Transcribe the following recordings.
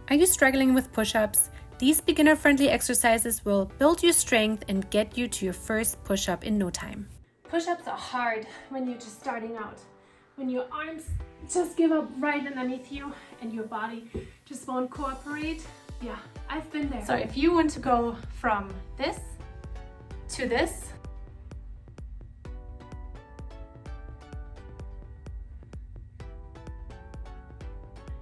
Are you struggling with push-ups? These beginner-friendly exercises will build your strength and get you to your first push-up in no time. Push-ups are hard when you're just starting out. When your arms just give up right underneath you and your body just won't cooperate. Yeah, I've been there. So if you want to go from this to this,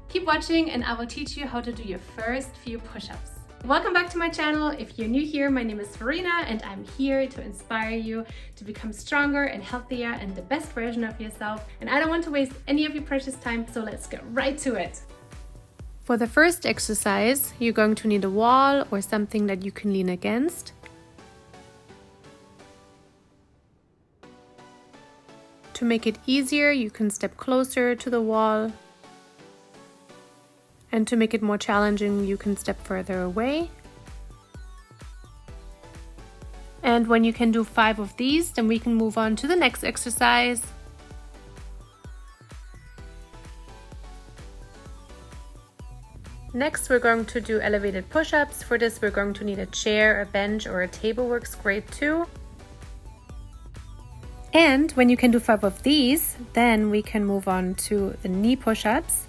keep watching and I will teach you how to do your first few push-ups. Welcome back to my channel. If you're new here, my name is Verena and I'm here to inspire you to become stronger and healthier and the best version of yourself. And I don't want to waste any of your precious time, so let's get right to it. For the first exercise, you're going to need a wall or something that you can lean against. To make it easier, you can step closer to the wall. And to make it more challenging, you can step further away. And when you can do 5 of these, then we can move on to the next exercise. Next, we're going to do elevated push-ups. For this, we're going to need a chair, a bench, or a table works great too. And when you can do 5 of these, then we can move on to the knee push-ups.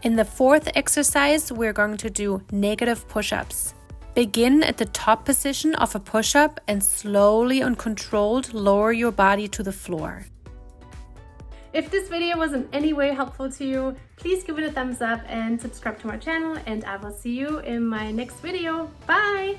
In the 4th exercise, we're going to do negative push-ups. Begin at the top position of a push-up and slowly and controlled lower your body to the floor. If this video was in any way helpful to you, please give it a thumbs up and subscribe to my channel, and I will see you in my next video. Bye!